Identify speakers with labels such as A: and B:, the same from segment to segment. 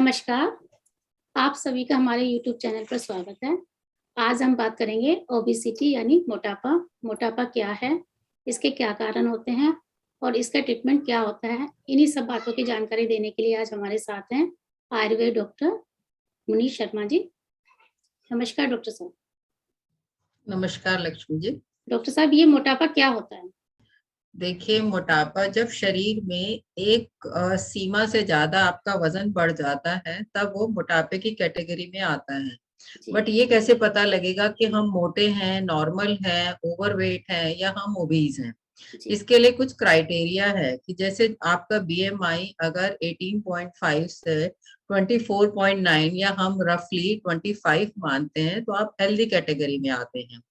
A: नमस्कार, आप सभी का हमारे YouTube चैनल पर स्वागत है। आज हम बात करेंगे ओबेसिटी यानी मोटापा। मोटापा क्या है, इसके क्या कारण होते हैं और इसका ट्रीटमेंट क्या होता है। इन्हीं सब बातों की जानकारी देने के लिए आज हमारे साथ हैं आयुर्वेद डॉक्टर मुनीष शर्मा जी। नमस्कार डॉक्टर साहब।
B: नमस्कार लक्ष्मी जी।
A: डॉक्टर साहब, ये मोटापा क्या होता है?
B: देखिए, मोटापा जब शरीर में एक सीमा से ज्यादा आपका वजन बढ़ जाता है तब वो मोटापे की कैटेगरी में आता है। बट ये कैसे पता लगेगा कि हम मोटे हैं, नॉर्मल हैं, ओवरवेट हैं या हम ओबीज हैं? इसके लिए कुछ क्राइटेरिया है कि जैसे आपका बीएमआई अगर 18.5 से 24.9 या हम रफली 25 मानते हैं तो आप हेल्दी कैटेगरी में आते हैं।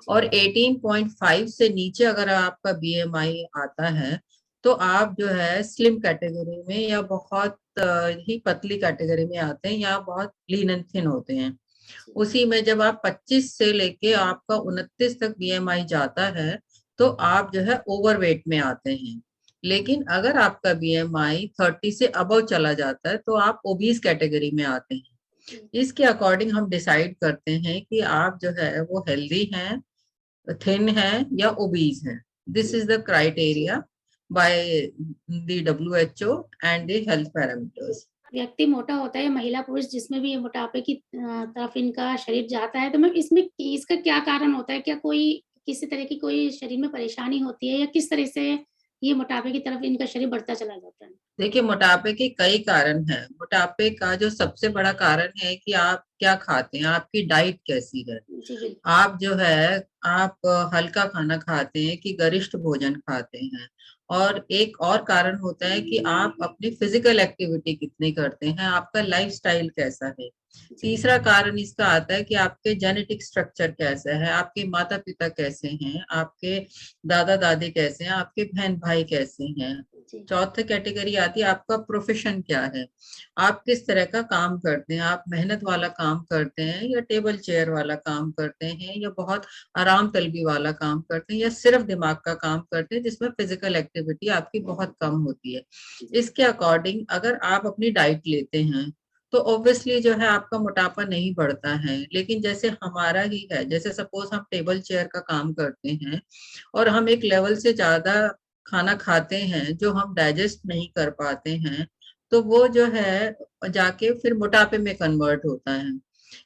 B: और 18.5 से नीचे अगर आपका बीएमआई आता है तो आप जो है स्लिम कैटेगरी में या बहुत ही पतली कैटेगरी में आते हैं या बहुत लीन एंड थिन होते हैं। उसी में जब आप 25 से लेके आपका 29 तक बीएमआई जाता है तो आप जो है ओवरवेट में आते हैं। लेकिन अगर आपका बीएमआई 30 से अबव चला जाता है तो आप ओबीज कैटेगरी में आते हैं। इसके अकॉर्डिंग हम डिसाइड करते हैं कि आप जो है वो हेल्दी हैं, थिन है या ओबीज है। This is the criteria by the WHO and the health parameters.
A: व्यक्ति मोटा होता है, महिला पुरुष जिसमें भी ये मोटापे की तरफ इनका शरीर जाता है, तो मैम इसमें इसका क्या कारण होता है? क्या कोई किसी तरह की कोई शरीर में परेशानी होती है या किस तरह से ये मोटापे की तरफ इनका शरीर बढ़ता चला जाता है?
B: देखिए, मोटापे के कई कारण हैं। मोटापे का जो सबसे बड़ा कारण है कि आप क्या खाते हैं, आपकी डाइट कैसी है। आप जो है आप हल्का खाना खाते हैं कि गरिष्ठ भोजन खाते हैं। और एक और कारण होता है कि आप अपनी फिजिकल एक्टिविटी कितनी करते हैं, आपका लाइफस्टाइल कैसा है। तीसरा कारण इसका आता है कि आपके जेनेटिक स्ट्रक्चर कैसा है, आपके माता पिता कैसे हैं, आपके दादा दादी कैसे हैं, आपके बहन भाई कैसे हैं। चौथा कैटेगरी आती है आपका प्रोफेशन क्या है, आप किस तरह का काम करते हैं, आप मेहनत वाला काम करते हैं या टेबल चेयर वाला काम करते हैं या बहुत आराम तलबी वाला काम करते हैं या सिर्फ दिमाग का काम करते हैं जिसमें फिजिकल एक्टिविटी आपकी बहुत कम होती है। इसके अकॉर्डिंग अगर आप अपनी डाइट लेते हैं तो ऑब्वियसली जो है आपका मोटापा नहीं बढ़ता है। लेकिन जैसे हमारा ही है, जैसे सपोज हम टेबल चेयर का काम करते हैं और हम एक लेवल से ज्यादा खाना खाते हैं जो हम डाइजेस्ट नहीं कर पाते हैं तो वो जो है जाके फिर मोटापे में कन्वर्ट होता है।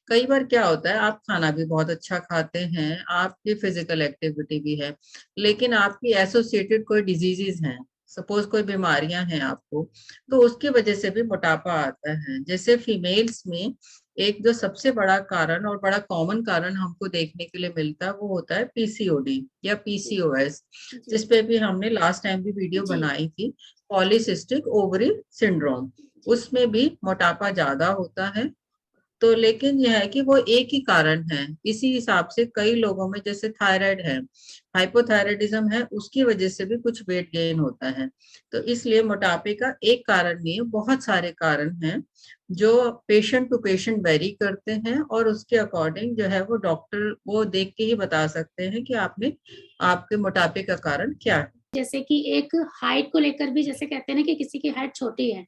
B: कई बार क्या होता है, आप खाना भी बहुत अच्छा खाते हैं, आपकी फिजिकल एक्टिविटी भी है, लेकिन आपकी एसोसिएटेड कोई डिजीजेस हैं, सपोज कोई बीमारियां हैं आपको, तो उसकी वजह से भी मोटापा आता है। जैसे फीमेल्स में एक जो सबसे बड़ा कारण और बड़ा कॉमन कारण हमको देखने के लिए मिलता है वो होता है पीसीओडी या पीसीओएस, जिसपे भी हमने लास्ट टाइम भी वीडियो बनाई थी, पॉलीसिस्टिक ओवरी सिंड्रोम। उसमें भी मोटापा ज्यादा होता है। तो लेकिन यह है कि वो एक ही कारण है। इसी हिसाब से कई लोगों में जैसे थायराइड है, हाइपोथायराइडिज्म है, उसकी वजह से भी कुछ वेट गेन होता है। तो इसलिए मोटापे का एक कारण नहीं है, बहुत सारे कारण हैं जो पेशेंट टू पेशेंट वेरी करते हैं और उसके अकॉर्डिंग जो है वो डॉक्टर वो देख के ही बता सकते हैं कि आपने आपके मोटापे का कारण क्या है।
A: जैसे कि एक हाइट को लेकर भी जैसे कहते हैं ना कि किसी की हाइट छोटी है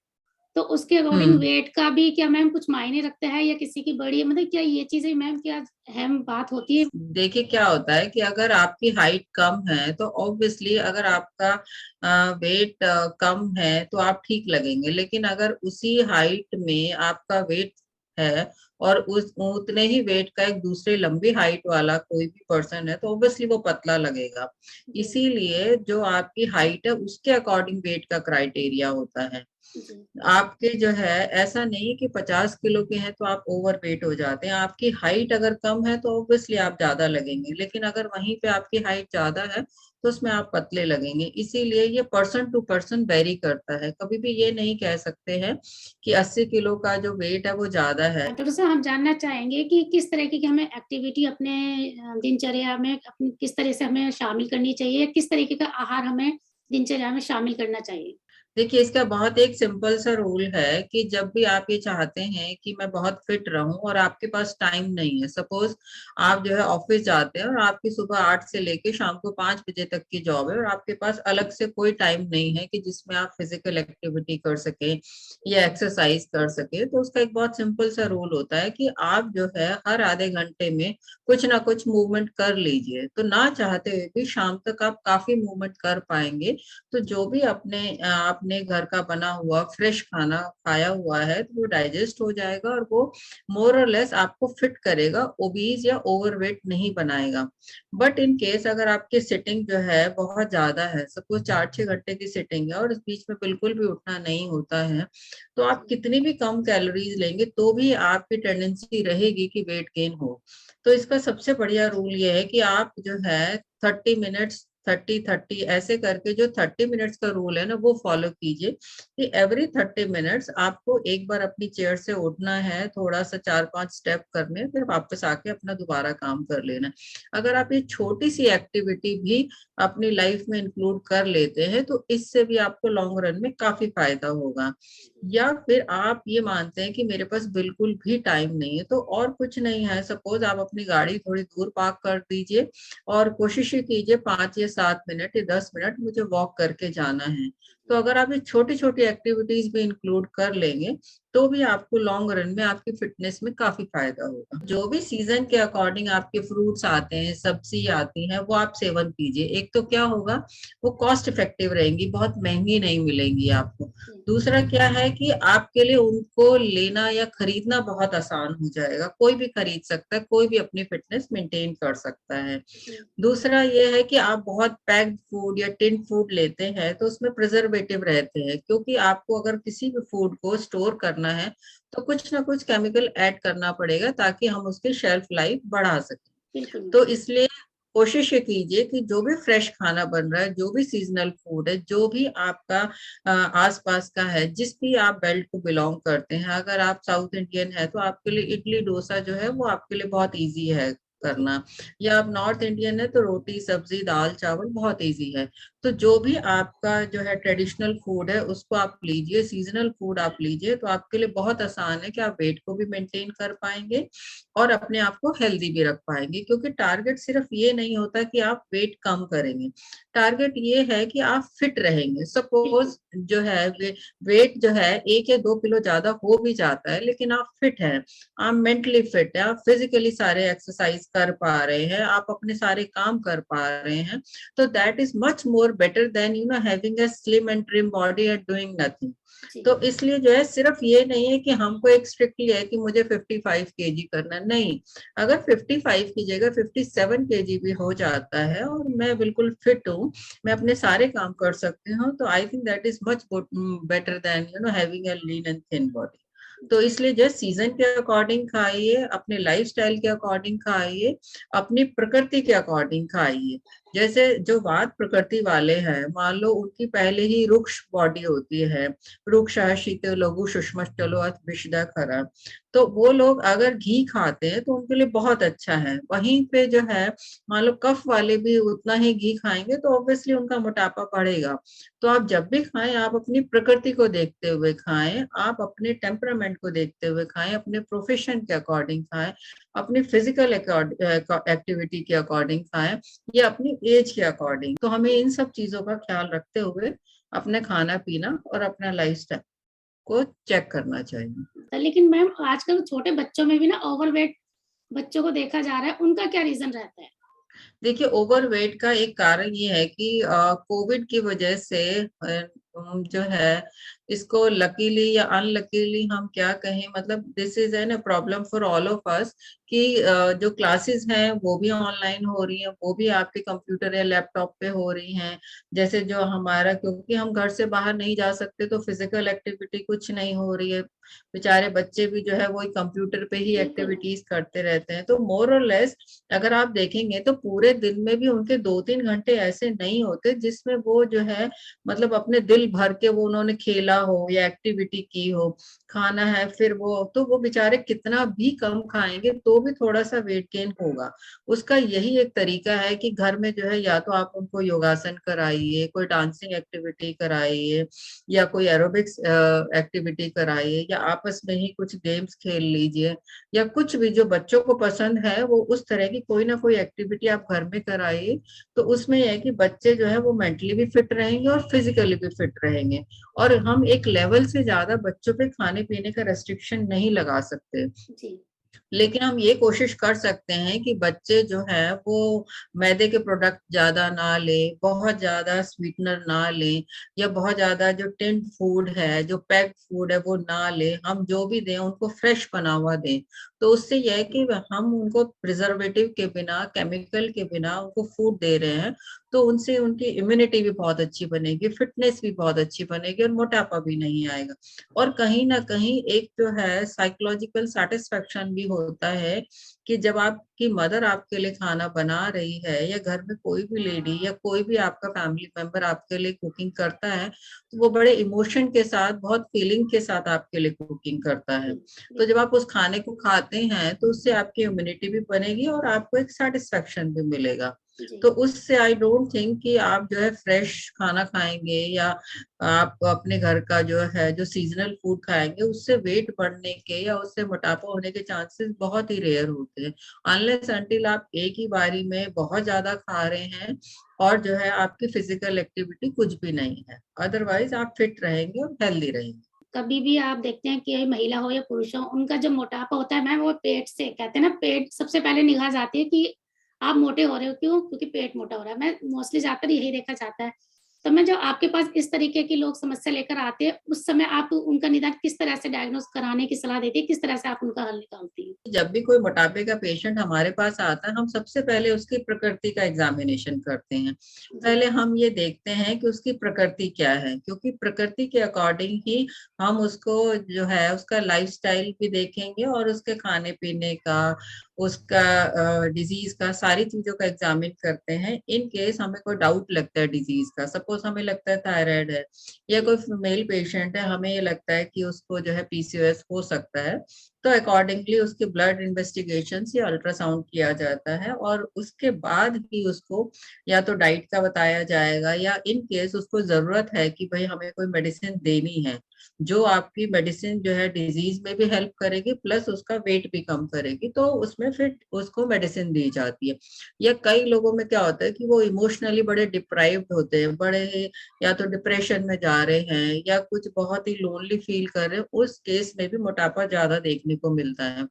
A: तो उसके अकॉर्डिंग वेट का भी क्या मैम कुछ मायने रखता है या किसी की बड़ी है, मतलब क्या ये चीजें मैम क्या अहम बात होती है?
B: देखिए, क्या होता है कि अगर आपकी हाइट कम है तो ऑब्वियसली अगर आपका वेट कम है तो आप ठीक लगेंगे। लेकिन अगर उसी हाइट में आपका वेट है और उस उतने ही वेट का एक दूसरे लंबी हाइट वाला कोई भी पर्सन है तो ऑब्वियसली वो पतला लगेगा। इसीलिए जो आपकी हाइट है उसके अकॉर्डिंग वेट का क्राइटेरिया होता है। आपके जो है ऐसा नहीं कि 50 किलो के हैं तो आप ओवर वेट हो जाते हैं। आपकी हाइट अगर कम है तो ऑब्वियसली आप ज्यादा लगेंगे, लेकिन अगर वहीं पे आपकी हाइट ज्यादा है तो उसमें आप पतले लगेंगे। इसीलिए ये पर्सन टू पर्सन वेरी करता है। कभी भी ये नहीं कह सकते हैं कि 80 किलो का जो वेट है वो ज्यादा है।
A: डॉक्टर साहब, हम जानना चाहेंगे कि किस तरह की हमें एक्टिविटी अपने दिनचर्या में अपनी किस तरह से हमें शामिल करनी चाहिए, किस तरीके का आहार हमें दिनचर्या में शामिल करना चाहिए?
B: देखिए, इसका बहुत एक सिंपल सा रूल है कि जब भी आप ये चाहते हैं कि मैं बहुत फिट रहूं और आपके पास टाइम नहीं है, सपोज आप जो है ऑफिस जाते हैं और आपकी सुबह 8 से लेके शाम को 5 बजे तक की जॉब है और आपके पास अलग से कोई टाइम नहीं है कि जिसमें आप फिजिकल एक्टिविटी कर सके या एक्सरसाइज कर सके, तो उसका एक बहुत सिंपल सा रूल होता है कि आप जो है हर आधे घंटे में कुछ ना कुछ मूवमेंट कर लीजिए। तो ना चाहते हुए भी शाम तक आप काफी मूवमेंट कर पाएंगे। तो जो भी आपने घर का बना हुआ फ्रेश खाना खाया हुआ है तो वो डाइजेस्ट हो जाएगा और वो मोर और लेस आपको फिट करेगा, ओबीज या ओवरवेट नहीं बनाएगा। बट इन केस अगर आपकी सिटिंग जो है बहुत ज्यादा है, सपोज 4-6 घंटे की सिटिंग है और इस बीच में बिल्कुल भी उठना नहीं होता है, तो आप कितनी भी कम कैलोरीज लेंगे तो भी आपकी टेंडेंसी रहेगी कि वेट गेन हो। तो इसका सबसे बढ़िया रूल ये है कि आप जो है 30 मिनट्स 30-30 ऐसे करके, जो 30 मिनट्स का रूल है ना वो फॉलो कीजिए कि एवरी 30 मिनट्स आपको एक बार अपनी चेयर से उठना है, थोड़ा सा 4-5 स्टेप करने, फिर वापस आके अपना दोबारा काम कर लेना है। अगर आप ये छोटी सी एक्टिविटी भी अपनी लाइफ में इंक्लूड कर लेते हैं तो इससे भी आपको लॉन्ग रन में काफी फायदा होगा। या फिर आप ये मानते हैं कि मेरे पास बिल्कुल भी टाइम नहीं है, तो और कुछ नहीं है, सपोज आप अपनी गाड़ी थोड़ी दूर पार्क कर दीजिए और कोशिश ही कीजिए 5 या 7 मिनट या 10 मिनट मुझे वॉक करके जाना है। तो अगर आप ये छोटी छोटी एक्टिविटीज भी इंक्लूड कर लेंगे तो भी आपको लॉन्ग रन में आपकी फिटनेस में काफी फायदा होगा। जो भी सीजन के अकॉर्डिंग आपके फ्रूट्स आते हैं, सब्जी आती है, वो आप सेवन कीजिए। एक तो क्या होगा, वो कॉस्ट इफेक्टिव रहेंगी, बहुत महंगी नहीं मिलेंगी आपको। दूसरा क्या है कि आपके लिए उनको लेना या खरीदना बहुत आसान हो जाएगा, कोई भी खरीद सकता है, कोई भी अपनी फिटनेस मेंटेन कर सकता है। दूसरा ये है कि आप बहुत पैक्ड फूड या टिन फूड लेते हैं तो उसमें प्रिजर्वेटिव रहते हैं, क्योंकि आपको अगर किसी भी फूड को स्टोर करना है तो कुछ ना कुछ केमिकल ऐड करना पड़ेगा ताकि हम उसकी शेल्फ लाइफ बढ़ा सकें। तो इसलिए कोशिश ये कीजिए कि जो भी फ्रेश खाना बन रहा है, जो भी सीजनल फूड है, जो भी आपका आसपास का है, जिस भी आप बेल्ट को बिलोंग करते हैं, अगर आप साउथ इंडियन है तो आपके लिए इडली डोसा जो है वो आपके लिए बहुत इजी है करना, या आप नॉर्थ इंडियन है तो रोटी सब्जी दाल चावल बहुत इजी है। तो जो भी आपका जो है ट्रेडिशनल फूड है उसको आप लीजिए, सीजनल फूड आप लीजिए, तो आपके लिए बहुत आसान है कि आप वेट को भी मेंटेन कर पाएंगे और अपने आप को हेल्दी भी रख पाएंगे। क्योंकि टारगेट सिर्फ ये नहीं होता कि आप वेट कम करेंगे, टारगेट ये है कि आप फिट रहेंगे। सपोज जो है वेट जो है 1 या 2 किलो ज्यादा हो भी जाता है लेकिन आप फिट हैं, आप मेंटली फिट है, आप फिजिकली सारे एक्सरसाइज कर पा रहे हैं, आप अपने सारे काम कर पा रहे हैं, तो that is much more better than having a slim and trim body and doing nothing. तो इसलिए जो है सिर्फ ये नहीं है कि हमको एक स्ट्रिक्टली है कि मुझे 55 kg करना, नहीं। अगर 55 की जगह 57 kg भी हो जाता है और मैं बिल्कुल फिट हूँ, मैं अपने सारे काम कर सकती हूँ, तो I think that is much better than having a lean and thin body. तो इसलिए जस्ट सीजन के अकॉर्डिंग खाइए, अपने लाइफस्टाइल के अकॉर्डिंग खाइए, अपनी प्रकृति के अकॉर्डिंग खाइए। जैसे जो बात प्रकृति वाले हैं, मान लो उनकी पहले ही रुक्ष बॉडी होती है, रुक्ष शीत लघु सुष्मष्टलो अथ विषदा खरा, तो वो लोग अगर घी खाते हैं तो उनके लिए बहुत अच्छा है। वहीं पे जो है मान लो कफ वाले भी उतना ही घी खाएंगे तो ऑब्वियसली उनका मोटापा बढ़ेगा। तो आप जब भी खाएं आप अपनी प्रकृति को देखते हुए खाएं, आप अपने टेम्परामेंट को देखते हुए खाएं, अपने प्रोफेशन के अकॉर्डिंग खाएं, अपनी फिजिकल एक्टिविटी के अकॉर्डिंग खाएं, या अपनी एज के अकॉर्डिंग। तो हमें इन सब चीजों का ख्याल रखते हुए अपने खाना पीना और अपना लाइफस्टाइल को चेक करना चाहिए।
A: लेकिन मैम आजकल छोटे बच्चों में भी ना ओवरवेट बच्चों को देखा जा रहा है, उनका क्या रीजन रहता है?
B: देखिए, ओवरवेट का एक कारण ये है कि कोविड की वजह से जो है इसको लकीली या अनलकीली हम क्या कहें, मतलब this is an problem for all of us कि जो क्लासेस हैं वो भी ऑनलाइन हो रही हैं, वो भी आपके कंप्यूटर या लैपटॉप पे हो रही हैं। जैसे जो हमारा, क्योंकि हम घर से बाहर नहीं जा सकते तो फिजिकल एक्टिविटी कुछ नहीं हो रही है, बेचारे बच्चे भी जो है वही कंप्यूटर पे ही एक्टिविटीज करते रहते हैं। तो मोर और लेस अगर आप देखेंगे तो पूरे दिन में भी उनके 2-3 घंटे ऐसे नहीं होते जिसमें वो जो है मतलब अपने दिल दिल भर के वो उन्होंने खेला हो या एक्टिविटी की हो, खाना है, फिर वो बेचारे कितना भी कम खाएंगे तो भी थोड़ा सा वेट गेन होगा। उसका यही एक तरीका है कि घर में जो है या तो आप उनको योगासन कराइए, कोई डांसिंग एक्टिविटी कराइए, या कोई एरोबिक्स एक्टिविटी कराइए, या आपस में ही कुछ गेम्स खेल लीजिए, या कुछ भी जो बच्चों को पसंद है वो उस तरह की कोई ना कोई एक्टिविटी आप घर में कराइए। तो उसमें यह है कि बच्चे जो है वो मेंटली भी फिट रहेंगे और फिजिकली भी फिट रहेंगे। और हम एक लेवल से ज्यादा बच्चों पे खाने पीने का रेस्ट्रिक्शन नहीं लगा सकते,
A: जी।
B: लेकिन हम ये कोशिश कर सकते हैं कि बच्चे जो है वो मैदे के प्रोडक्ट ज्यादा ना ले, बहुत ज्यादा स्वीटनर ना ले, या बहुत ज्यादा जो टिन्ड फूड है, जो पैक्ड फूड है वो ना ले। हम जो भी दें उनको फ्रेश बना हुआ दें। तो उससे यह है कि हम उनको प्रिजर्वेटिव के बिना, केमिकल के बिना उनको फूड दे रहे हैं, तो उनसे उनकी इम्यूनिटी भी बहुत अच्छी बनेगी, फिटनेस भी बहुत अच्छी बनेगी, और मोटापा भी नहीं आएगा। और कहीं ना कहीं एक जो है साइकोलॉजिकल सेटिस्फेक्शन भी होता है कि जब आपकी मदर आपके लिए खाना बना रही है, या घर में कोई भी लेडी या कोई भी आपका फैमिली मेंबर आपके लिए कुकिंग करता है, तो वो बड़े इमोशन के साथ, बहुत फीलिंग के साथ आपके लिए कुकिंग करता है। तो जब आप उस खाने को खाते हैं तो उससे आपकी इम्यूनिटी भी बनेगी और आपको एक सेटिस्फेक्शन भी मिलेगा। तो उससे आई डोंट थिंक कि आप जो है फ्रेश खाना खाएंगे, या आप अपने घर का जो है जो सीजनल फूड खाएंगे, उससे वेट बढ़ने के या उससे मोटापा होने के चांसेस बहुत ही रेयर होते हैं, अनलेस अनटिल आप एक ही बारी में बहुत ज्यादा खा रहे हैं और जो है आपकी फिजिकल एक्टिविटी कुछ भी नहीं है। अदरवाइज आप फिट रहेंगे और हेल्दी रहेंगे।
A: कभी भी आप देखते हैं कि महिला हो या पुरुष हो, उनका जो मोटापा होता है मैम, वो पेट से, कहते हैं ना, पेट सबसे पहले निगाह जाती है कि आप मोटे हो रहे हो, क्यों? क्योंकि पेट मोटा हो रहा है। मैं मोस्टली ज्यादातर यही देखा जाता है। तो मैं जो आपके पास इस तरीके की लोग समस्या लेकर आते हैं, उस समय आप उनका निदान किस तरह से डायग्नोस कराने की सलाह देती है, किस तरह से आप उनका हल निकालती है?
B: जब भी कोई मोटापे का पेशेंट हमारे पास आता है, हम सबसे पहले उसकी प्रकृति का एग्जामिनेशन करते हैं। पहले हम ये देखते हैं कि उसकी प्रकृति क्या है, क्योंकि प्रकृति के अकॉर्डिंग ही हम उसको जो है उसका लाइफस्टाइल भी देखेंगे, और उसके खाने पीने का, उसका डिजीज का, सारी चीजों का एग्जामिन करते हैं। इन केस हमें कोई डाउट लगता है डिजीज का, सपोज हमें लगता है थायराइड है, या कोई फीमेल पेशेंट है, हमें ये लगता है कि उसको जो है पीसीओएस हो सकता है, तो अकॉर्डिंगली उसके ब्लड इन्वेस्टिगेशन या अल्ट्रासाउंड किया जाता है, और उसके बाद ही उसको या तो डाइट का बताया जाएगा, या इन केस उसको जरूरत है कि भाई हमें कोई मेडिसिन देनी है, जो आपकी मेडिसिन जो है डिजीज में भी हेल्प करेगी प्लस उसका वेट भी कम करेगी, तो उसमें फिर उसको मेडिसिन दी जाती है। या कई लोगों में क्या होता है कि वो इमोशनली बड़े डिप्राइव्ड होते हैं, बड़े या तो डिप्रेशन में जा रहे हैं, या कुछ बहुत ही लोनली फील कर रहे हैं, उस केस में भी मोटापा ज्यादा देखने को मिलता है।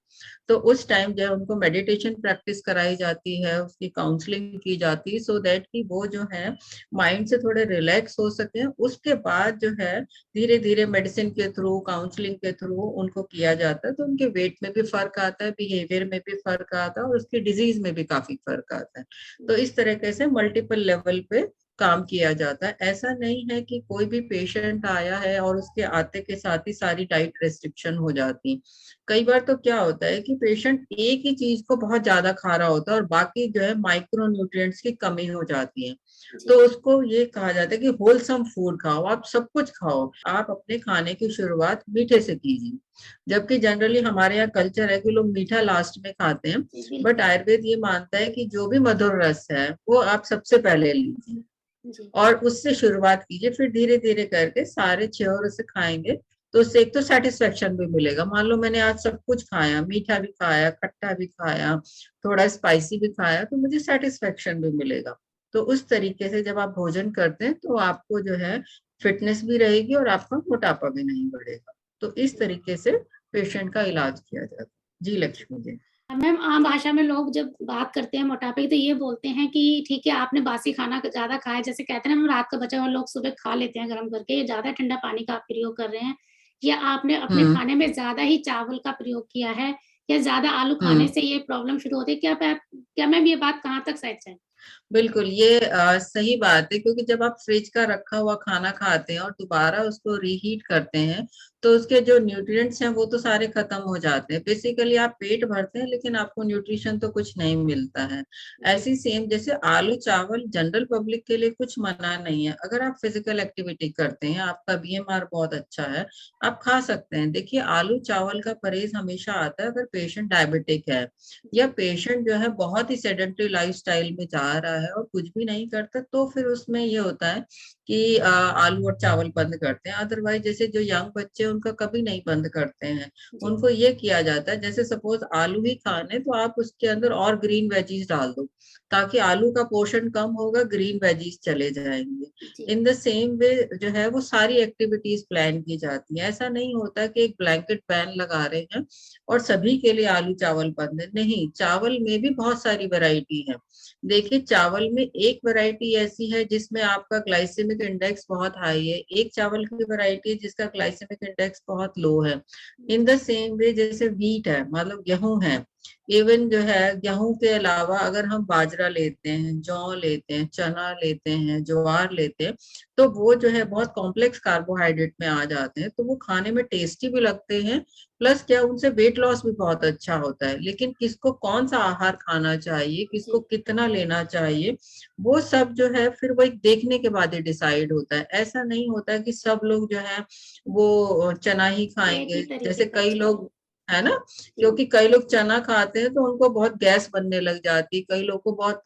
B: तो उस टाइम जो है उनको मेडिटेशन प्रैक्टिस कराई जाती है, उसकी काउंसलिंग की जाती है, सो दैट कि वो जो है माइंड से थोड़े रिलैक्स हो सके। उसके बाद जो है धीरे धीरे मेडिसिन के थ्रू, काउंसलिंग के थ्रू उनको किया जाता है, तो उनके वेट में भी फर्क आता है, बिहेवियर में भी फर्क आता है, और उसकी डिजीज में भी काफी फर्क आता है। तो इस तरीके से मल्टीपल लेवल पे काम किया जाता है। ऐसा नहीं है कि कोई भी पेशेंट आया है और उसके आते के साथ ही सारी डाइट रेस्ट्रिक्शन हो जाती। कई बार तो क्या होता है कि पेशेंट एक ही चीज को बहुत ज्यादा खा रहा होता है और बाकी जो है माइक्रो न्यूट्रिएंट्स की कमी हो जाती है, तो उसको ये कहा जाता है कि होलसम फूड खाओ, आप सब कुछ खाओ, आप अपने खाने की शुरुआत मीठे से कीजिए। जबकि जनरली हमारे यहाँ कल्चर है कि लोग मीठा लास्ट में खाते हैं, बट आयुर्वेद ये मानता है कि जो भी मधुर रस है वो आप सबसे पहले लीजिए और उससे शुरुआत कीजिए, फिर धीरे धीरे करके सारे छोर से खाएंगे, तो उससे एक तो सेटिस्फेक्शन भी मिलेगा। मान लो मैंने आज सब कुछ खाया, मीठा भी खाया, खट्टा भी खाया, थोड़ा स्पाइसी भी खाया, तो मुझे सेटिस्फेक्शन भी मिलेगा। तो उस तरीके से जब आप भोजन करते हैं तो आपको जो है फिटनेस भी रहेगी और आपका मोटापा भी नहीं बढ़ेगा। तो इस तरीके से पेशेंट का इलाज किया जाता है। जी लक्ष्मी जी।
A: मैम, आम भाषा में लोग जब बात करते हैं मोटापे की, तो ये बोलते हैं कि ठीक है, आपने बासी खाना ज्यादा खाया, जैसे कहते हैं ना, हम रात का बचा हुआ लोग सुबह खा लेते हैं गर्म करके, ये ज्यादा ठंडा पानी का आप प्रयोग कर रहे हैं, या आपने अपने खाने में ज्यादा ही चावल का प्रयोग किया है, या ज्यादा आलू खाने से ये प्रॉब्लम शुरू होती है क्या? मैम, ये बात कहाँ तक सच है?
B: बिल्कुल, ये सही बात है, क्योंकि जब आप फ्रिज का रखा हुआ खाना खाते हैं और दोबारा उसको रीहीट करते हैं तो उसके जो न्यूट्रिएंट्स हैं वो तो सारे खत्म हो जाते हैं। बेसिकली आप पेट भरते हैं लेकिन आपको न्यूट्रिशन तो कुछ नहीं मिलता है। ऐसी सेम जैसे आलू चावल जनरल पब्लिक के लिए कुछ मना नहीं है, अगर आप फिजिकल एक्टिविटी करते हैं, आपका बीएमआर बहुत अच्छा है, आप खा सकते हैं। देखिए, आलू चावल का परहेज हमेशा आता है अगर पेशेंट डायबिटिक है या पेशेंट जो है बहुत ही सेडेंटरी लाइफस्टाइल में जा रहा है और कुछ भी नहीं करता, तो फिर उसमें ये होता है कि आलू और चावल बंद करते हैं। अदरवाइज जैसे जो यंग बच्चे उनका कभी नहीं बंद करते हैं, उनको ये किया जाता है जैसे सपोज आलू ही खाने तो आप उसके अंदर और ग्रीन वेजीज डाल दो, ताकि आलू का पोर्शन कम होगा, ग्रीन वेजीज चले जाएंगे। इन द सेम वे जो है वो सारी एक्टिविटीज प्लान की जाती है। ऐसा नहीं होता कि एक ब्लैंकेट बैन लगा रहे हैं और सभी के लिए आलू चावल बंद है, नहीं, चावल में भी बहुत सारी वैरायटी है। देखिए, चावल में एक वैरायटी ऐसी है जिसमें आपका ग्लाइसेमिक इंडेक्स बहुत हाई है, एक चावल की वैरायटी है जिसका ग्लाइसेमिक इंडेक्स बहुत लो है। इन द सेम वे जैसे व्हीट है, मतलब गेहूं है, इवन जो है गेहूं के अलावा अगर हम बाजरा लेते हैं, जौ लेते हैं, चना लेते हैं, ज्वार लेते हैं, तो वो जो है बहुत कॉम्प्लेक्स कार्बोहाइड्रेट में आ जाते हैं, तो वो खाने में टेस्टी भी लगते हैं, प्लस क्या उनसे वेट लॉस भी बहुत अच्छा होता है। लेकिन किसको कौन सा आहार खाना चाहिए, किसको कितना लेना चाहिए, वो सब जो है फिर वो एक देखने के बाद ही डिसाइड होता है। ऐसा नहीं होता कि सब लोग जो है वो चना ही खाएंगे, जैसे कई लोग है ना, क्योंकि कई लोग चना खाते हैं तो उनको बहुत गैस बनने लग जाती है, कई लोग को बहुत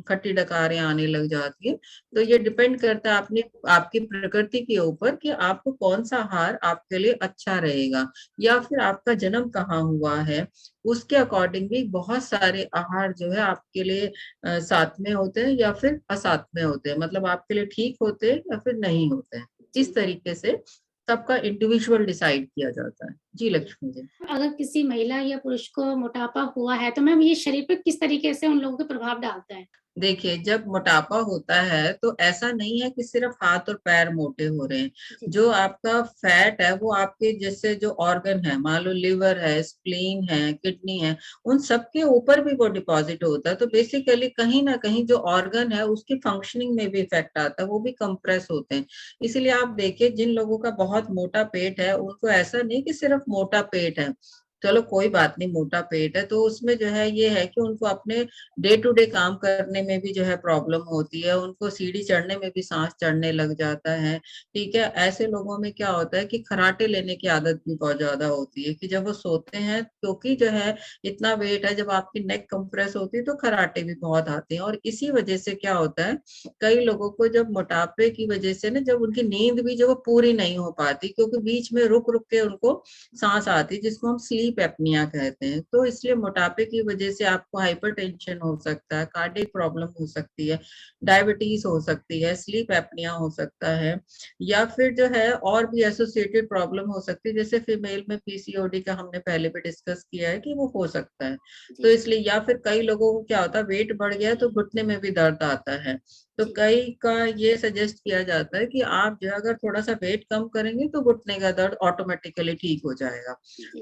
B: खट्टी डकारें आने लग जाती है। तो ये डिपेंड करता है अपनी आपकी प्रकृति के ऊपर कि आपको कौन सा आहार आपके लिए अच्छा रहेगा, या फिर आपका जन्म कहाँ हुआ है, उसके अकॉर्डिंग भी बहुत सारे आहार जो है आपके लिए साथ में होते हैं या फिर असाथ में होते हैं, मतलब आपके लिए ठीक होते हैं या फिर नहीं होते हैं। इस तरीके से सबका इंडिविजुअल डिसाइड किया जाता है। जी लक्ष्मी जी।
A: अगर किसी महिला या पुरुष को मोटापा हुआ है तो मैम ये शरीर पर किस तरीके से उन लोगों के प्रभाव डालता है?
B: देखिए, जब मोटापा होता है तो ऐसा नहीं है कि सिर्फ हाथ और पैर मोटे हो रहे हैं। जो आपका फैट है वो आपके जैसे जो ऑर्गन है, मान लो लिवर है, स्प्लीन है, किडनी है, उन सब के ऊपर भी वो डिपॉजिट होता है। तो बेसिकली कहीं ना कहीं जो ऑर्गन है उसकी फंक्शनिंग में भी इफेक्ट आता है, वो भी कंप्रेस होते हैं। इसलिए आप देखिए, जिन लोगों का बहुत मोटा पेट है उनको ऐसा नहीं कि सिर्फ मोटा पेट है, चलो कोई बात नहीं, मोटा पेट है तो उसमें जो है ये है कि उनको अपने डे टू डे काम करने में भी जो है प्रॉब्लम होती है, उनको सीढ़ी चढ़ने में भी सांस चढ़ने लग जाता है। ठीक है, ऐसे लोगों में क्या होता है कि खराटे लेने की आदत भी बहुत ज्यादा होती है कि जब वो सोते हैं, क्योंकि जो है इतना वेट है, जब आपकी नेक कंप्रेस होती है तो खराटे भी बहुत आते हैं। और इसी वजह से क्या होता है, कई लोगों को जब मोटापे की वजह से ना, जब उनकी नींद भी जो वो पूरी नहीं हो पाती, क्योंकि बीच में रुक रुक के उनको सांस आती है, जिसको हम स्लीप एपनिया कहते हैं। तो इसलिए मोटापे की वजह से आपको हाइपरटेंशन हो सकता है, कार्डियक प्रॉब्लम हो सकती है, डायबिटीज हो सकती है, स्लीप एपनिया हो सकता है, या फिर जो है और भी एसोसिएटेड प्रॉब्लम हो सकती है, जैसे फीमेल में पीसीओडी का हमने पहले भी डिस्कस किया है कि वो हो सकता है। तो इसलिए, या फिर कई लोगों को क्या होता है, वेट बढ़ गया तो घुटने में भी दर्द आता है, तो कई का ये सजेस्ट किया जाता है कि आप जो अगर थोड़ा सा वेट कम करेंगे तो घुटने का दर्द ऑटोमेटिकली ठीक हो जाएगा।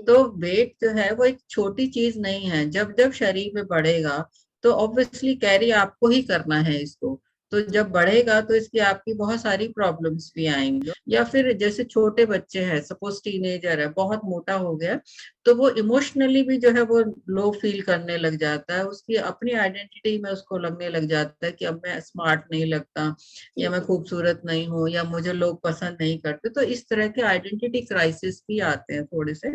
B: तो वेट जो है वो एक छोटी चीज नहीं है, जब जब शरीर में बढ़ेगा तो ऑब्वियसली कैरी आपको ही करना है इसको, तो जब बढ़ेगा तो इसकी आपकी बहुत सारी प्रॉब्लम्स भी आएंगी। या फिर जैसे छोटे बच्चे हैं, सपोज टीनेजर है, बहुत मोटा हो गया, तो वो इमोशनली भी जो है वो लो फील करने लग जाता है, उसकी अपनी आइडेंटिटी में उसको लगने लग जाता है कि अब मैं स्मार्ट नहीं लगता, या मैं खूबसूरत नहीं हूँ, या मुझे लोग पसंद नहीं करते। तो इस तरह के आइडेंटिटी क्राइसिस भी आते हैं थोड़े से।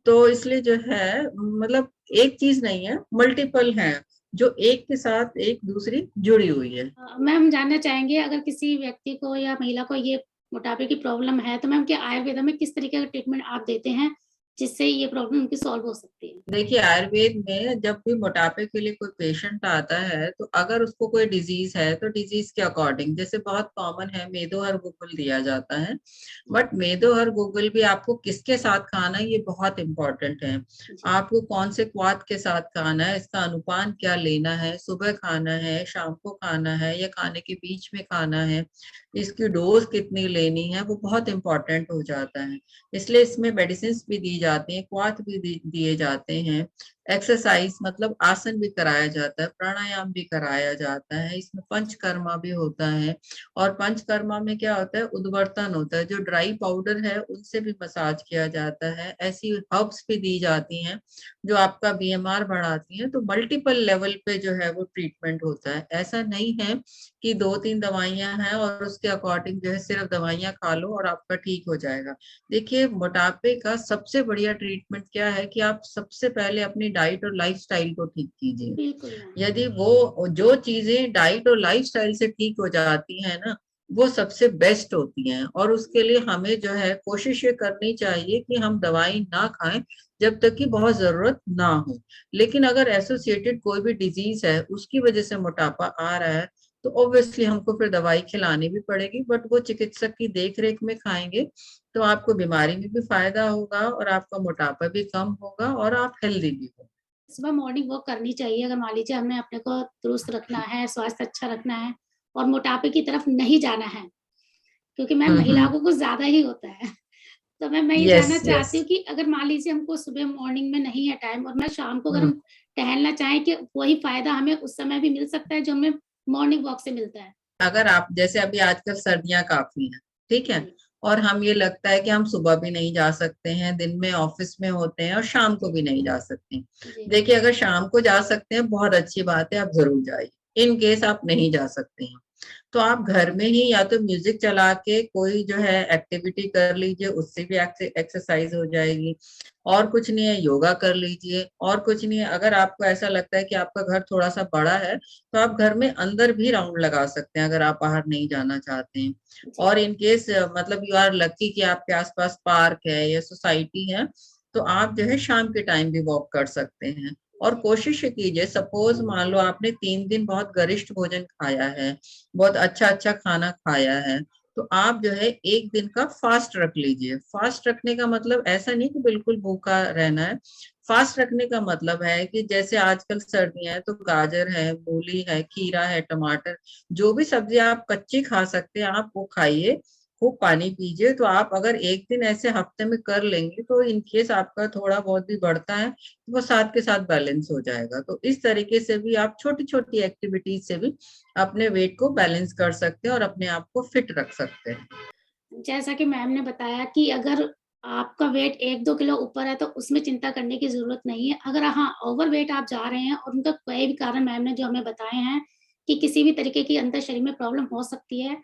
B: तो इसलिए जो है, मतलब एक चीज नहीं है, मल्टीपल है जो एक के साथ एक दूसरी जुड़ी हुई है।
A: मैम जानना चाहेंगे, अगर किसी व्यक्ति को या महिला को ये मोटापे की प्रॉब्लम है तो मैम क्या आयुर्वेद में किस तरीके का ट्रीटमेंट आप देते हैं जिससे ये प्रॉब्लम उनकी सॉल्व हो सकती है?
B: देखिए, आयुर्वेद में जब भी मोटापे के लिए कोई पेशेंट आता है तो अगर उसको कोई डिजीज है तो डिजीज के अकॉर्डिंग, जैसे बहुत कॉमन है मेदोहर गुगुल दिया जाता है, बट मेदोहर गुगुल भी आपको किसके साथ खाना है ये बहुत इंपॉर्टेंट है। आपको कौन से क्वाथ के साथ खाना है, इसका अनुपान क्या लेना है, सुबह खाना है, शाम को खाना है, या खाने के बीच में खाना है, इसकी डोज कितनी लेनी है, वो बहुत इंपॉर्टेंट हो जाता है। इसलिए इसमें मेडिसिन भी दी जाती हैं, क्वाथ भी दिए जाते हैं, एक्सरसाइज मतलब आसन भी कराया जाता है, प्राणायाम भी कराया जाता है, इसमें पंचकर्मा भी होता है। और पंचकर्मा में क्या होता है, उद्वर्तन होता है, जो ड्राई पाउडर है उनसे भी मसाज किया जाता है, ऐसी हर्ब्स भी दी जाती हैं जो आपका बीएमआर बढ़ाती हैं। तो मल्टीपल लेवल पे जो है वो ट्रीटमेंट होता है। ऐसा नहीं है कि 2-3 दवाइयां हैं और उसके अकॉर्डिंग जो है सिर्फ दवाइयां खा लो और आपका ठीक हो जाएगा। देखिए, मोटापे का सबसे बढ़िया ट्रीटमेंट क्या है कि आप सबसे पहले अपनी डाइट और लाइफस्टाइल को ठीक कीजिए। यदि वो जो चीजें डाइट और लाइफस्टाइल से ठीक हो जाती हैं ना, वो सबसे बेस्ट होती हैं। और उसके लिए हमें जो है कोशिश ये करनी चाहिए कि हम दवाई ना खाएं जब तक कि बहुत जरूरत ना हो। लेकिन अगर एसोसिएटेड कोई भी डिजीज है, उसकी वजह से मोटापा आ रहा है, तो ऑब्वियसली हमको फिर दवाई खिलानी भी पड़ेगी, बट वो चिकित्सक की देख रेख में खाएंगे तो आपको बीमारी में भी फायदा होगा और आपका मोटापा भी कम होगा और आप हेल्दी भी हो।
A: सुबह मॉर्निंग वॉक करनी चाहिए अगर मान लीजिए हमें अपने को दुरुस्त रखना है, स्वास्थ्य अच्छा रखना है और मोटापे की तरफ नहीं जाना है, क्योंकि मैम महिलाओं को कुछ ज्यादा ही होता है। तो मैं ये जानना चाहती हूँ कि अगर मान लीजिए हमको सुबह मॉर्निंग में नहीं है टाइम और मैं शाम को अगर हम टहलना चाहें कि वही फायदा हमें उस समय भी मिल सकता है जो हमें मॉर्निंग वॉक से मिलता है।
B: अगर आप जैसे अभी आजकल सर्दियां काफी हैं, ठीक है, और हम ये लगता है कि हम सुबह भी नहीं जा सकते हैं, दिन में ऑफिस में होते हैं और शाम को भी नहीं जा सकते। देखिए, अगर शाम को जा सकते हैं बहुत अच्छी बात है, आप जरूर जाइए। इन केस आप नहीं जा सकते हैं तो आप घर में ही या तो म्यूजिक चला के कोई जो है एक्टिविटी कर लीजिए, उससे भी एक्सरसाइज हो जाएगी। और कुछ नहीं है, योगा कर लीजिए। और कुछ नहीं है, अगर आपको ऐसा लगता है कि आपका घर थोड़ा सा बड़ा है तो आप घर में अंदर भी राउंड लगा सकते हैं अगर आप बाहर नहीं जाना चाहते हैं। और इन केस मतलब यू आर लकी कि आपके आसपास पार्क है या सोसाइटी है, तो आप जो है शाम के टाइम भी वॉक कर सकते हैं। और कोशिश कीजिए, सपोज मान लो आपने 3 दिन बहुत गरिष्ठ भोजन खाया है, बहुत अच्छा अच्छा खाना खाया है, तो आप जो है एक दिन का फास्ट रख लीजिए। फास्ट रखने का मतलब ऐसा नहीं कि बिल्कुल भूखा रहना है। फास्ट रखने का मतलब है कि जैसे आजकल सर्दियां हैं तो गाजर है, मूली है, खीरा है, टमाटर, जो भी सब्जी आप कच्ची खा सकते हैं आप वो खाइए। खूब पानी पीजिए। तो आप अगर एक दिन ऐसे हफ्ते में कर लेंगे तो इनकेस आपका थोड़ा बहुत भी बढ़ता है तो वो साथ के साथ बैलेंस हो जाएगा। तो इस तरीके से भी आप छोटी छोटी एक्टिविटीज से भी अपने वेट को बैलेंस कर सकते हैं और अपने आप को फिट रख सकते हैं।
A: जैसा कि मैम ने बताया कि अगर आपका वेट 1-2 किलो ऊपर है तो उसमें चिंता करने की जरूरत नहीं है। अगर हाँ ओवर वेट आप जा रहे हैं और उनका कोई भी कारण मैम ने जो हमें बताए हैं कि किसी भी तरीके की अंदर शरीर में प्रॉब्लम हो सकती है,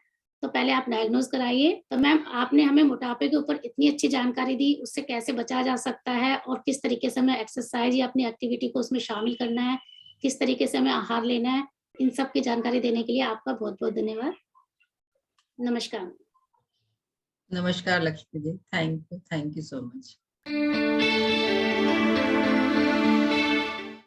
A: तो पहले आप डायग्नोज कराइए। तो मैम आपने हमें मोटापे के ऊपर इतनी अच्छी जानकारी दी, उससे कैसे बचा जा सकता है और किस तरीके से हमें एक्सरसाइज या अपनी एक्टिविटी को उसमें शामिल करना है, किस तरीके से हमें आहार लेना है, इन सब की जानकारी देने के लिए आपका बहुत बहुत धन्यवाद। नमस्कार।
B: नमस्कार Lakshmi ji, thank you so much.